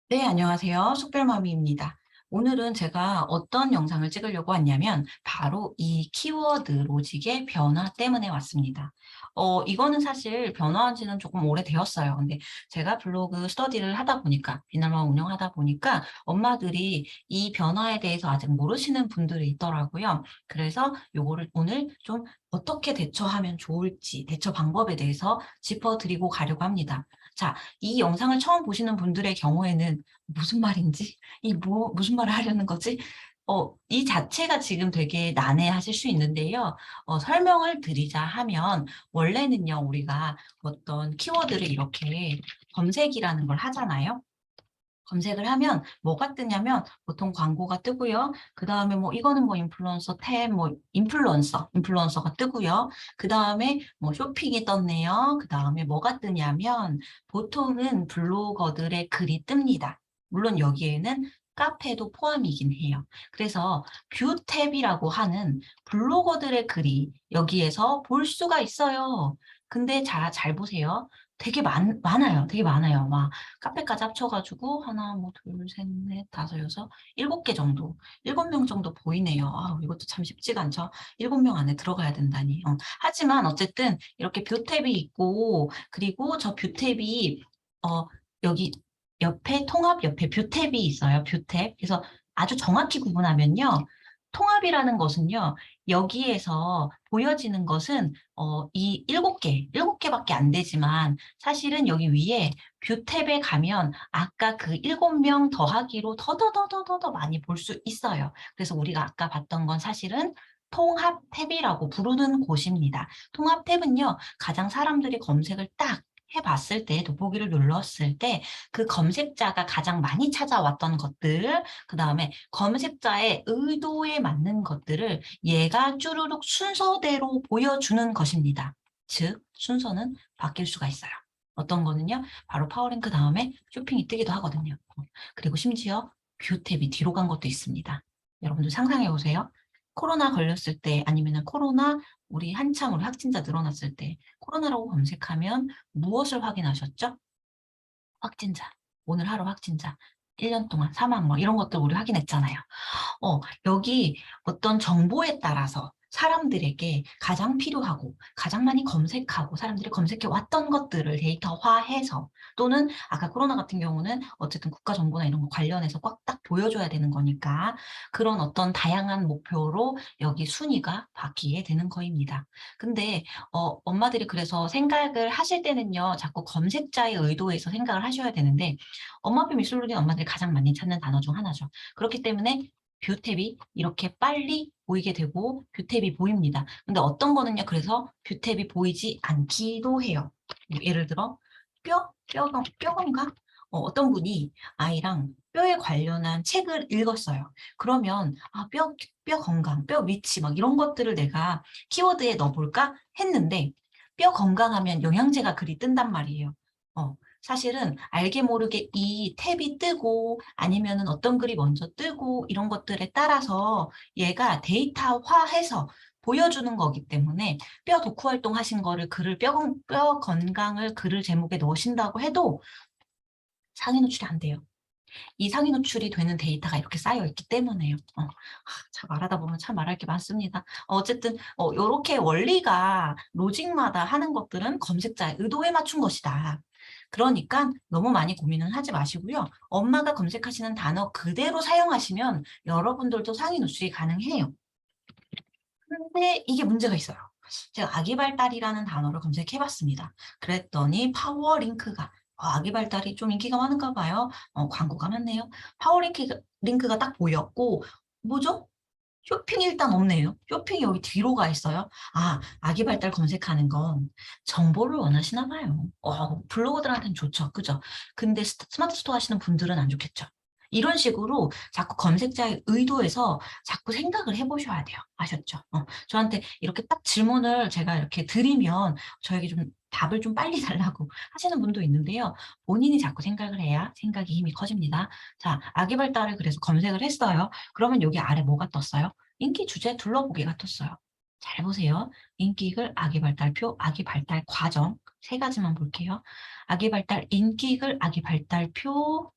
네, 안녕하세요. 숙별맘이입니다. 오늘은 제가 어떤 영상을 찍으려고 왔냐면 바로 이 키워드 로직의 변화 때문에 왔습니다. 이거는 사실 변화한 지는 조금 오래되었어요. 근데 제가 블로그 스터디를 하다 보니까, 비날만 운영하다 보니까 엄마들이 이 변화에 대해서 아직 모르시는 분들이 있더라고요. 그래서 요거를 오늘 좀 어떻게 대처하면 좋을지, 대처 방법에 대해서 짚어드리고 가려고 합니다. 자, 이 영상을 처음 보시는 분들의 경우에는 무슨 말인지, 무슨 말을 하려는 거지? 이 자체가 지금 되게 난해하실 수 있는데요. 설명을 드리자 하면, 원래는요, 우리가 어떤 키워드를 이렇게 검색이라는 걸 하잖아요. 검색을 하면 뭐가 뜨냐면 보통 광고가 뜨고요. 그 다음에 뭐 이거는 뭐 인플루언서 탭, 뭐 인플루언서가 뜨고요. 그 다음에 뭐 쇼핑이 떴네요. 그 다음에 뭐가 뜨냐면 보통은 블로거들의 글이 뜹니다. 물론 여기에는 카페도 포함이긴 해요. 그래서 뷰 탭이라고 하는 블로거들의 글이 여기에서 볼 수가 있어요. 근데 잘 보세요. 되게 많아요. 되게 많아요. 막 카페까지 합쳐가지고 하나, 뭐, 둘, 셋, 넷, 다섯, 여섯, 7개 정도, 7명 정도 보이네요. 아, 이것도 참 쉽지가 않죠. 7명 안에 들어가야 된다니. 하지만 어쨌든 이렇게 뷰탭이 있고, 그리고 저 뷰탭이 여기 옆에 통합 옆에 뷰탭이 있어요. 뷰탭. 그래서 아주 정확히 구분하면요. 통합이라는 것은요. 여기에서 보여지는 것은 이 7개밖에 안 되지만 사실은 여기 위에 뷰 탭에 가면 아까 그 7명 더하기로 더더더더더 많이 볼 수 있어요. 그래서 우리가 아까 봤던 건 사실은 통합 탭이라고 부르는 곳입니다. 통합 탭은요, 가장 사람들이 검색을 딱 해봤을 때, 돋보기를 눌렀을 때, 그 검색자가 가장 많이 찾아왔던 것들, 그 다음에 검색자의 의도에 맞는 것들을 얘가 쭈루룩 순서대로 보여주는 것입니다. 즉, 순서는 바뀔 수가 있어요. 어떤 거는요, 바로 파워링크 다음에 쇼핑이 뜨기도 하거든요. 그리고 심지어 뷰 탭이 뒤로 간 것도 있습니다. 여러분들 상상해 보세요. 코로나 걸렸을 때 아니면 코로나 우리 한참 우리 확진자 늘어났을 때 코로나라고 검색하면 무엇을 확인하셨죠? 확진자. 오늘 하루 확진자. 1년 동안 사망 뭐 이런 것들 우리 확인했잖아요. 여기 어떤 정보에 따라서 사람들에게 가장 필요하고 가장 많이 검색하고 사람들이 검색해 왔던 것들을 데이터화해서 또는 아까 코로나 같은 경우는 어쨌든 국가 정보나 이런 거 관련해서 꽉 딱 보여줘야 되는 거니까 그런 어떤 다양한 목표로 여기 순위가 바뀌게 되는 거입니다. 근데 엄마들이 그래서 생각을 하실 때는요, 자꾸 검색자의 의도에서 생각을 하셔야 되는데 엄마표 미술로린 엄마들이 가장 많이 찾는 단어 중 하나죠. 그렇기 때문에 뷰탭이 이렇게 빨리 보이게 되고 뷰탭이 보입니다. 근데 어떤 거는요, 그래서 뷰탭이 보이지 않기도 해요. 뭐 예를 들어 뼈건가? 어떤 분이 아이랑 뼈에 관련한 책을 읽었어요. 그러면 뼈 건강, 뼈 위치 막 이런 것들을 내가 키워드에 넣어볼까 했는데 뼈 건강하면 영양제가 글이 뜬단 말이에요. 사실은 알게 모르게 이 탭이 뜨고 아니면은 어떤 글이 먼저 뜨고 이런 것들에 따라서 얘가 데이터화해서 보여주는 거기 때문에 뼈 도쿠 활동 하신 거를 뼈 건강을 글을 제목에 넣으신다고 해도 상위 노출이 안 돼요. 이 상위 노출이 되는 데이터가 이렇게 쌓여 있기 때문에요. 참 말하다 보면 참 말할 게 많습니다. 어쨌든 요렇게 원리가 로직마다 하는 것들은 검색자의 의도에 맞춘 것이다. 그러니까 너무 많이 고민은 하지 마시고요. 엄마가 검색하시는 단어 그대로 사용하시면 여러분들도 상위 노출이 가능해요. 근데 이게 문제가 있어요. 제가 아기 발달이라는 단어를 검색해 봤습니다. 그랬더니 파워링크가 아기 발달이 좀 인기가 많은가 봐요. 광고가 많네요. 링크가 딱 보였고 뭐죠? 쇼핑이 일단 없네요. 쇼핑이 여기 뒤로 가 있어요. 아기 발달 검색하는 건 정보를 원하시나 봐요. 블로거들한테는 좋죠. 그죠? 근데 스마트 스토어 하시는 분들은 안 좋겠죠. 이런 식으로 자꾸 검색자의 의도에서 자꾸 생각을 해보셔야 돼요. 아셨죠? 저한테 이렇게 딱 질문을 제가 이렇게 드리면 저에게 좀 답을 좀 빨리 달라고 하시는 분도 있는데요. 본인이 자꾸 생각을 해야 생각이 힘이 커집니다. 자, 아기 발달을 그래서 검색을 했어요. 그러면 여기 아래 뭐가 떴어요? 인기 주제 둘러보기가 떴어요. 잘 보세요. 인기글, 아기 발달표, 아기 발달 과정 세 가지만 볼게요. 아기 발달 인기글, 아기 발달표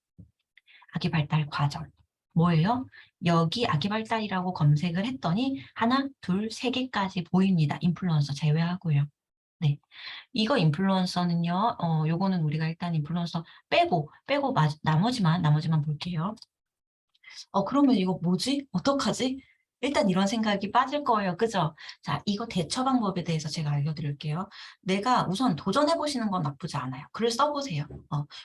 아기 발달 과정. 뭐예요? 여기 아기 발달이라고 검색을 했더니 하나, 둘, 세 개까지 보입니다. 인플루언서 제외하고요. 네. 이거 인플루언서는요, 요거는 우리가 일단 인플루언서 빼고 나머지만 볼게요. 그러면 이거 뭐지? 어떡하지? 일단 이런 생각이 빠질 거예요. 그죠? 자, 이거 대처 방법에 대해서 제가 알려드릴게요. 내가 우선 도전해보시는 건 나쁘지 않아요. 글을 써보세요.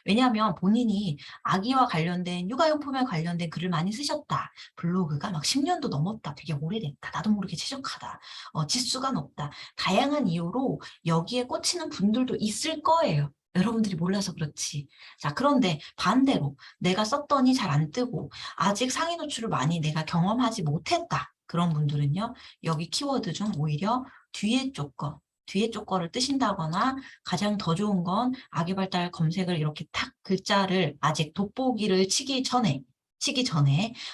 왜냐하면 본인이 아기와 관련된, 육아용품에 관련된 글을 많이 쓰셨다. 블로그가 막 10년도 넘었다. 되게 오래됐다. 나도 모르게 지적하다. 지수가 높다. 다양한 이유로 여기에 꽂히는 분들도 있을 거예요. 여러분들이 몰라서 그렇지. 자, 그런데 반대로 내가 썼더니 잘 안 뜨고 아직 상위 노출을 많이 내가 경험하지 못했다. 그런 분들은요. 여기 키워드 중 오히려 뒤에 쪽 거를 뜨신다거나 가장 더 좋은 건 아기 발달 검색을 이렇게 탁 글자를 아직 돋보기를 치기 전에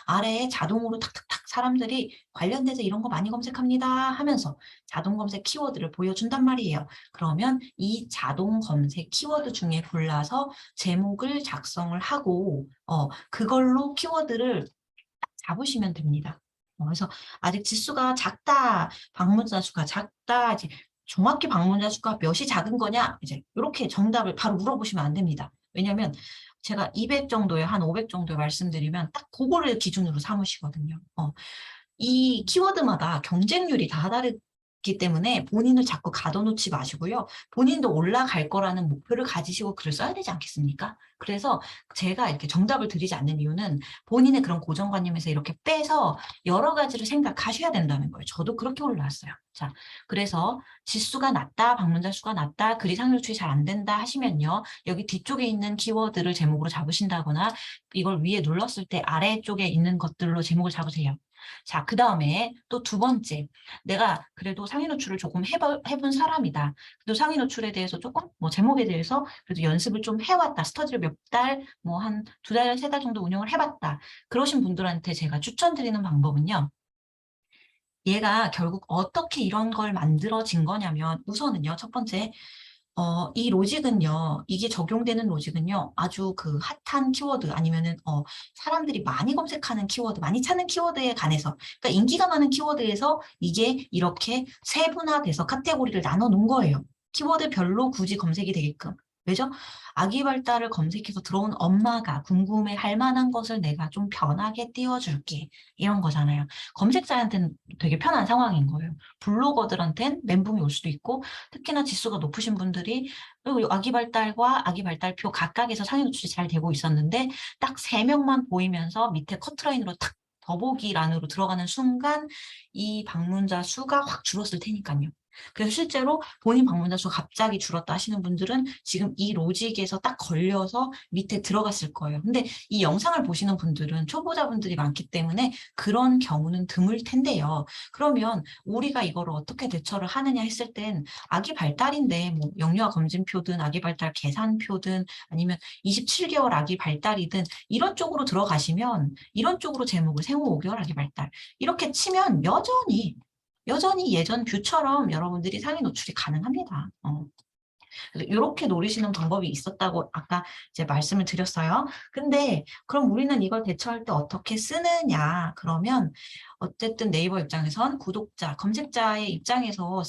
아래에 자동으로 탁탁탁 사람들이 관련돼서 이런 거 많이 검색합니다 하면서 자동 검색 키워드를 보여준단 말이에요. 그러면 이 자동 검색 키워드 중에 골라서 제목을 작성을 하고 그걸로 키워드를 잡으시면 됩니다. 그래서 아직 지수가 작다, 방문자 수가 작다, 이제 정확히 방문자 수가 몇이 작은 거냐, 이제 이렇게 정답을 바로 물어보시면 안 됩니다. 왜냐하면 제가 200 정도에 한 500 정도 말씀드리면 딱 그거를 기준으로 삼으시거든요. 이 키워드마다 경쟁률이 다 다르기 때문에 본인을 자꾸 가둬놓지 마시고요. 본인도 올라갈 거라는 목표를 가지시고 글을 써야 되지 않겠습니까? 그래서 제가 이렇게 정답을 드리지 않는 이유는 본인의 그런 고정관념에서 이렇게 빼서 여러 가지를 생각하셔야 된다는 거예요. 저도 그렇게 올라왔어요. 자, 그래서 지수가 낮다, 방문자 수가 낮다, 글이 상위 노출이 잘 안 된다 하시면요. 여기 뒤쪽에 있는 키워드를 제목으로 잡으신다거나 이걸 위에 눌렀을 때 아래쪽에 있는 것들로 제목을 잡으세요. 자, 그 다음에 또 두 번째, 내가 그래도 상위 노출을 조금 해본 사람이다. 그래도 상위 노출에 대해서 조금, 뭐 제목에 대해서 그래도 연습을 좀 해왔다. 스터디를 몇 달, 뭐 한 두 달, 세 달 정도 운영을 해봤다. 그러신 분들한테 제가 추천드리는 방법은요. 얘가 결국 어떻게 이런 걸 만들어진 거냐면 우선은요. 첫 번째, 이 로직은요, 이게 적용되는 로직은요, 아주 그 핫한 키워드 아니면은, 사람들이 많이 검색하는 키워드, 많이 찾는 키워드에 관해서, 그러니까 인기가 많은 키워드에서 이게 이렇게 세분화돼서 카테고리를 나눠 놓은 거예요. 키워드별로 굳이 검색이 되게끔. 왜죠? 아기 발달을 검색해서 들어온 엄마가 궁금해 할 만한 것을 내가 좀 편하게 띄워줄게. 이런 거잖아요. 검색자한테는 되게 편한 상황인 거예요. 블로거들한테는 멘붕이 올 수도 있고, 특히나 지수가 높으신 분들이 아기 발달과 아기 발달표 각각에서 상위 노출이 잘 되고 있었는데 딱 3명만 보이면서 밑에 커트라인으로 탁 더보기란으로 들어가는 순간 이 방문자 수가 확 줄었을 테니까요. 그래서 실제로 본인 방문자 수가 갑자기 줄었다 하시는 분들은 지금 이 로직에서 딱 걸려서 밑에 들어갔을 거예요. 근데 이 영상을 보시는 분들은 초보자분들이 많기 때문에 그런 경우는 드물 텐데요. 그러면 우리가 이거를 어떻게 대처를 하느냐 했을 땐 아기 발달인데 뭐 영유아 검진표든 아기 발달 계산표든 아니면 27개월 아기 발달이든 이런 쪽으로 들어가시면 이런 쪽으로 제목을 생후 5개월 아기 발달 이렇게 치면 여전히 예전 뷰처럼 여러분들이 상위 노출이 가능합니다. 이렇게 노리시는 방법이 있었다고 아까 이제 말씀을 드렸어요. 근데 그럼 우리는 이걸 대처할 때 어떻게 쓰느냐? 그러면 어쨌든 네이버 입장에선 구독자, 검색자의 입장에서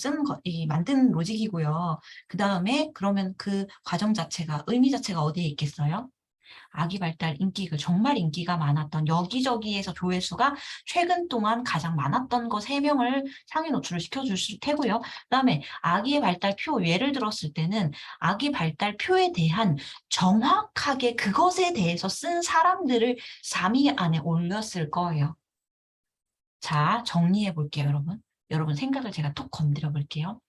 만든 로직이고요. 그 다음에 그러면 그 과정 자체가, 의미 자체가 어디에 있겠어요? 아기 발달 정말 인기가 많았던 여기저기에서 조회수가 최근 동안 가장 많았던 거 3명을 상위 노출을 시켜줄 테고요. 그다음에 아기의 발달표 예를 들었을 때는 아기 발달표에 대한 정확하게 그것에 대해서 쓴 사람들을 3위 안에 올렸을 거예요. 자, 정리해 볼게요, 여러분. 여러분 생각을 제가 톡 건드려 볼게요.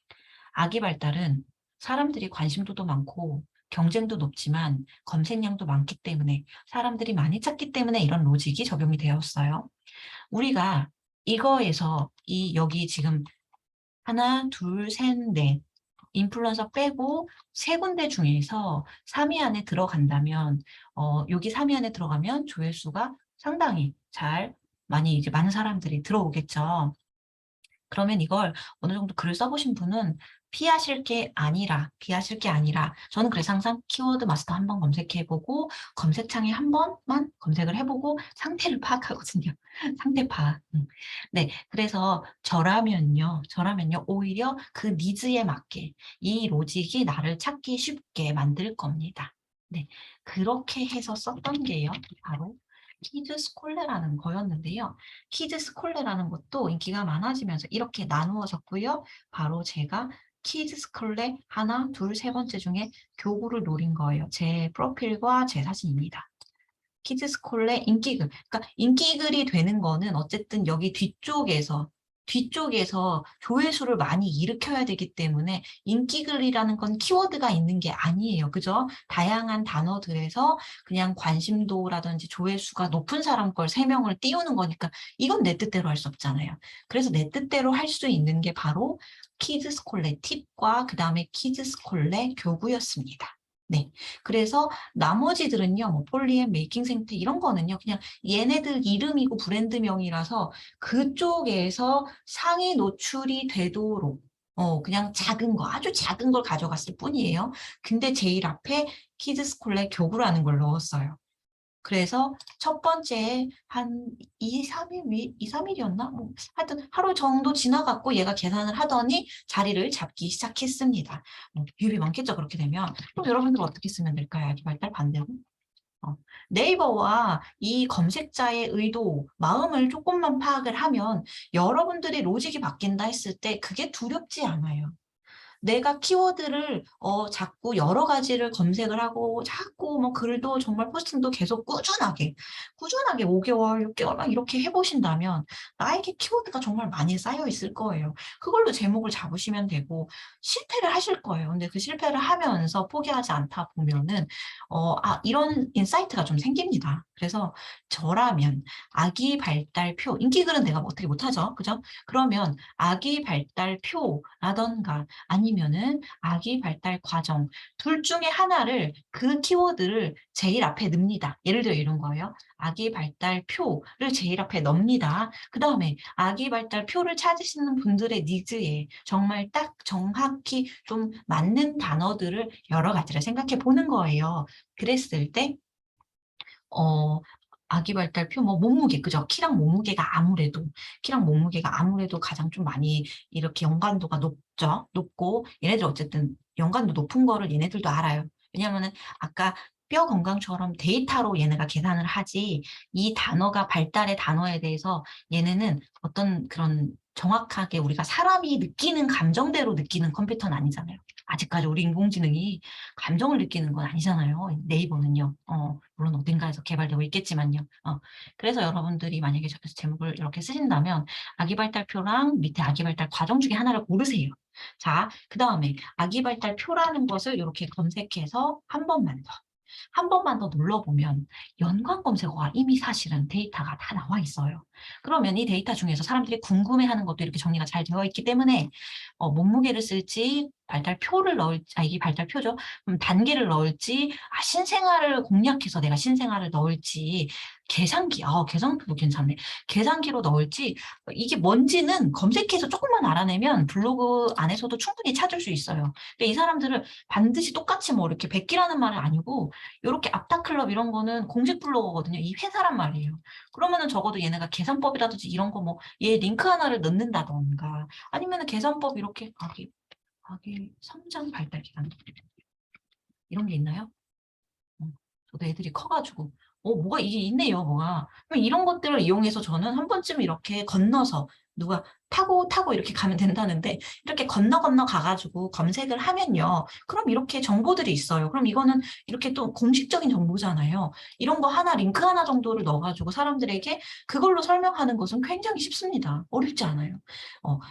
아기 발달은 사람들이 관심도도 많고 경쟁도 높지만 검색량도 많기 때문에 사람들이 많이 찾기 때문에 이런 로직이 적용이 되었어요. 우리가 이거에서 여기 지금 하나, 둘, 셋, 넷 인플루언서 빼고 3군데 중에서 3위 안에 들어간다면 여기 3위 안에 들어가면 조회수가 상당히 많이 이제 많은 사람들이 들어오겠죠. 그러면 이걸 어느 정도 글을 써보신 분은 피하실 게 아니라 저는 그래서 항상 키워드 마스터 한번 검색해보고 검색창에 한 번만 검색을 해보고 상태를 파악하거든요. 상태 파악. 네, 그래서 저라면요 오히려 그 니즈에 맞게 이 로직이 나를 찾기 쉽게 만들 겁니다. 네, 그렇게 해서 썼던 게요. 바로 키즈 스콜레라는 거였는데요. 키즈 스콜레라는 것도 인기가 많아지면서 이렇게 나누어졌고요. 바로 제가 키즈 스콜레 하나, 둘, 세 번째 중에 교구를 노린 거예요. 제 프로필과 제 사진입니다. 키즈 스콜레 인기글. 그러니까 인기글이 되는 거는 어쨌든 여기 뒤쪽에서 조회수를 많이 일으켜야 되기 때문에 인기글이라는 건 키워드가 있는 게 아니에요. 그죠? 다양한 단어들에서 그냥 관심도라든지 조회수가 높은 사람 걸 3명을 띄우는 거니까 이건 내 뜻대로 할 수 없잖아요. 그래서 내 뜻대로 할 수 있는 게 바로 키즈 스콜레 팁과 그 다음에 키즈 스콜레 교구였습니다. 네. 그래서 나머지들은요, 뭐 폴리앤 메이킹 생태 이런 거는요, 그냥 얘네들 이름이고 브랜드명이라서 그쪽에서 상위 노출이 되도록 그냥 작은 거, 아주 작은 걸 가져갔을 뿐이에요. 근데 제일 앞에 키즈 스콜레 교구라는 걸 넣었어요. 그래서 첫 번째 한 2, 3일이었나? 뭐 하여튼 하루 정도 지나갔고 얘가 계산을 하더니 자리를 잡기 시작했습니다. 비율이 많겠죠, 그렇게 되면. 그럼 여러분들 어떻게 쓰면 될까요? 아기 발달 반대로. 어, 네이버와 이 검색자의 의도, 마음을 조금만 파악을 하면 여러분들의 로직이 바뀐다 했을 때 그게 두렵지 않아요. 내가 키워드를 자꾸 여러 가지를 검색을 하고 자꾸 뭐 글도 정말 포스팅도 계속 꾸준하게 5개월, 6개월 막 이렇게 해보신다면 나에게 키워드가 정말 많이 쌓여 있을 거예요. 그걸로 제목을 잡으시면 되고 실패를 하실 거예요. 근데 그 실패를 하면서 포기하지 않다 보면은 이런 인사이트가 좀 생깁니다. 그래서 저라면 아기 발달표, 인기글은 내가 어떻게 못하죠. 그죠? 그러면 아기 발달표라던가 아니면은 아기 발달 과정 둘 중에 하나를 그 키워드를 제일 앞에 넣습니다. 예를 들어 이런 거예요. 아기 발달표를 제일 앞에 넣습니다. 그 다음에 아기 발달표를 찾으시는 분들의 니즈에 정말 딱 정확히 좀 맞는 단어들을 여러 가지를 생각해 보는 거예요. 그랬을 때 어, 아기 발달표, 뭐, 몸무게, 그죠? 키랑 몸무게가 아무래도 가장 좀 많이 이렇게 연관도가 높죠? 높고, 얘네들 어쨌든 연관도 높은 거를 얘네들도 알아요. 왜냐면은 아까 뼈 건강처럼 데이터로 얘네가 계산을 하지, 이 단어가 발달의 단어에 대해서 얘네는 어떤 그런 정확하게 우리가 사람이 느끼는 감정대로 느끼는 컴퓨터는 아니잖아요. 아직까지 우리 인공지능이 감정을 느끼는 건 아니잖아요. 네이버는요. 물론 어딘가에서 개발되고 있겠지만요. 그래서 여러분들이 만약에 제목을 이렇게 쓰신다면 아기 발달표랑 밑에 아기 발달 과정 중에 하나를 고르세요. 자, 그 다음에 아기 발달표라는 것을 이렇게 검색해서 한 번만 더 눌러보면 연관 검색어가 이미 사실은 데이터가 다 나와 있어요. 그러면 이 데이터 중에서 사람들이 궁금해하는 것도 이렇게 정리가 잘 되어 있기 때문에 몸무게를 쓸지 발달표를 넣을지, 이게 발달표죠. 단계를 넣을지, 신생아를 공략해서 내가 신생아를 넣을지, 계산기도 괜찮네. 계산기로 넣을지, 이게 뭔지는 검색해서 조금만 알아내면 블로그 안에서도 충분히 찾을 수 있어요. 근데 이 사람들은 반드시 똑같이 뭐 이렇게 100기라는 말은 아니고, 이렇게 앞타클럽 이런 거는 공식 블로거거든요. 이 회사란 말이에요. 그러면은 적어도 얘네가 계산법이라든지 이런 거 뭐, 얘 링크 하나를 넣는다던가, 아니면은 계산법 이렇게, 성장 발달 기간 이런 게 있나요? 저도 애들이 커가지고 뭐가 이게 있네요, 뭐가. 그럼 이런 것들을 이용해서 저는 한 번쯤 이렇게 건너서 누가 타고 이렇게 가면 된다는데 이렇게 건너 가가지고 검색을 하면요. 그럼 이렇게 정보들이 있어요. 그럼 이거는 이렇게 또 공식적인 정보잖아요. 이런 거 하나, 링크 하나 정도를 넣어가지고 사람들에게 그걸로 설명하는 것은 굉장히 쉽습니다. 어렵지 않아요.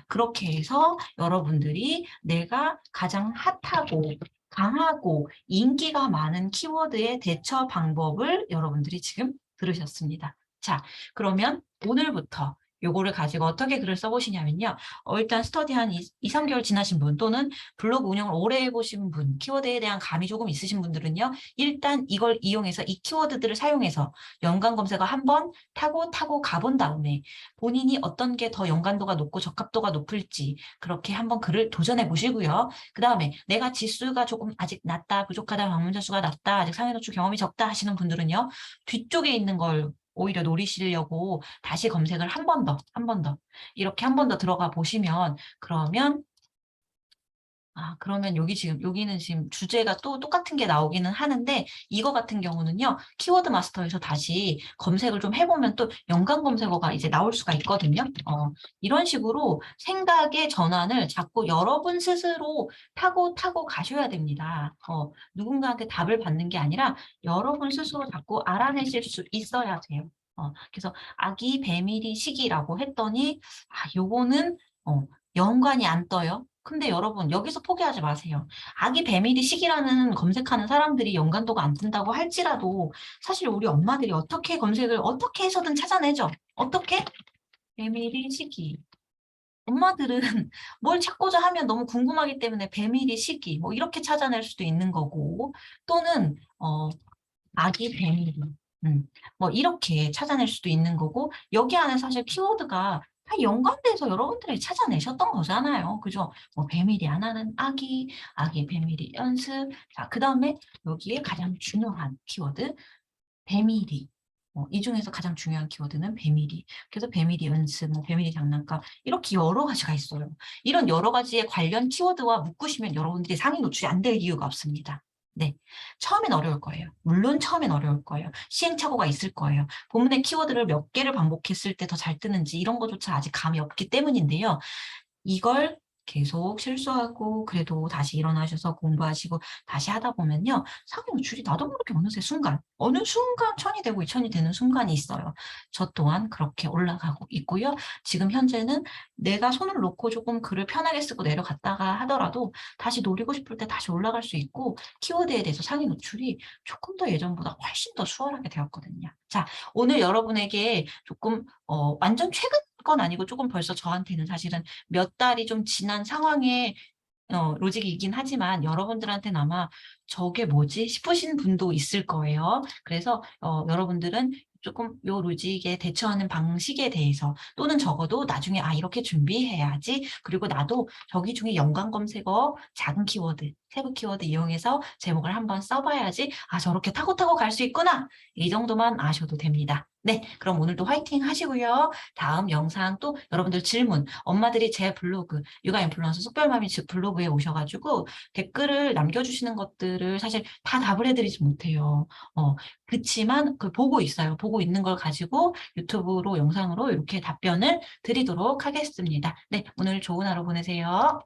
그렇게 해서 여러분들이 내가 가장 핫하고 강하고 인기가 많은 키워드의 대처 방법을 여러분들이 지금 들으셨습니다. 자, 그러면 오늘부터 요거를 가지고 어떻게 글을 써보시냐면요. 일단 스터디 한 2, 3개월 지나신 분 또는 블로그 운영을 오래 해보신 분, 키워드에 대한 감이 조금 있으신 분들은요. 일단 이걸 이용해서 이 키워드들을 사용해서 연관 검색어 한번 타고 가본 다음에 본인이 어떤 게 더 연관도가 높고 적합도가 높을지 그렇게 한번 글을 도전해 보시고요. 그 다음에 내가 지수가 조금 아직 낮다, 부족하다, 방문자 수가 낮다, 아직 상위 노출 경험이 적다 하시는 분들은요. 뒤쪽에 있는 걸 오히려 노리시려고 다시 검색을 한 번 더, 이렇게 한 번 더 들어가 보시면, 그러면 여기는 지금 주제가 또 똑같은 게 나오기는 하는데, 이거 같은 경우는요, 키워드 마스터에서 다시 검색을 좀 해보면 또 연관 검색어가 이제 나올 수가 있거든요. 이런 식으로 생각의 전환을 자꾸 여러분 스스로 타고 가셔야 됩니다. 누군가한테 답을 받는 게 아니라 여러분 스스로 자꾸 알아내실 수 있어야 돼요. 그래서 아기 배밀이 시기라고 했더니, 요거는, 연관이 안 떠요. 근데 여러분, 여기서 포기하지 마세요. 아기 배밀이 시기라는 검색하는 사람들이 연관도가 안 뜬다고 할지라도, 사실 우리 엄마들이 어떻게 검색을 어떻게 해서든 찾아내죠. 어떻게? 배밀이 시기. 엄마들은 뭘 찾고자 하면 너무 궁금하기 때문에 배밀이 시기, 뭐 이렇게 찾아낼 수도 있는 거고, 또는, 아기 배밀이. 뭐 이렇게 찾아낼 수도 있는 거고 여기 안에 사실 키워드가 다 연관돼서 여러분들이 찾아내셨던 거잖아요. 그죠? 뭐 배밀이 안 하는 아기, 아기 배밀이 연습. 자, 그 다음에 여기에 가장 중요한 키워드 배밀이. 이 중에서 가장 중요한 키워드는 배밀이. 그래서 배밀이 연습, 뭐 배밀이 장난감 이렇게 여러 가지가 있어요. 이런 여러 가지의 관련 키워드와 묶으시면 여러분들이 상위 노출이 안 될 이유가 없습니다. 네. 처음엔 어려울 거예요. 물론 처음엔 어려울 거예요. 시행착오가 있을 거예요. 본문의 키워드를 몇 개를 반복했을 때 더 잘 뜨는지 이런 것조차 아직 감이 없기 때문인데요. 이걸 계속 실수하고 그래도 다시 일어나셔서 공부하시고 다시 하다 보면요. 상위 노출이 나도 모르게 어느 순간 1000이 되고 2000이 되는 순간이 있어요. 저 또한 그렇게 올라가고 있고요. 지금 현재는 내가 손을 놓고 조금 글을 편하게 쓰고 내려갔다가 하더라도 다시 노리고 싶을 때 다시 올라갈 수 있고 키워드에 대해서 상위 노출이 조금 더 예전보다 훨씬 더 수월하게 되었거든요. 자, 오늘 여러분에게 조금 완전 최근 건 아니고 조금 벌써 저한테는 사실은 몇 달이 좀 지난 상황의 로직이긴 하지만 여러분들한테는 아마 저게 뭐지 싶으신 분도 있을 거예요. 그래서 여러분들은 조금 요 로직에 대처하는 방식에 대해서 또는 적어도 나중에 이렇게 준비해야지. 그리고 나도 저기 중에 연관 검색어 작은 키워드, 세부 키워드 이용해서 제목을 한번 써봐야지. 저렇게 타고 갈 수 있구나. 이 정도만 아셔도 됩니다. 네, 그럼 오늘도 화이팅 하시고요. 다음 영상 또 여러분들 질문, 엄마들이 제 블로그, 육아 인플루언서 숙별맘이 즉 블로그에 오셔가지고 댓글을 남겨주시는 것들을 사실 다 답을 해드리지 못해요. 그치만 그 보고 있어요. 보고 있는 걸 가지고 유튜브로 영상으로 이렇게 답변을 드리도록 하겠습니다. 네, 오늘 좋은 하루 보내세요.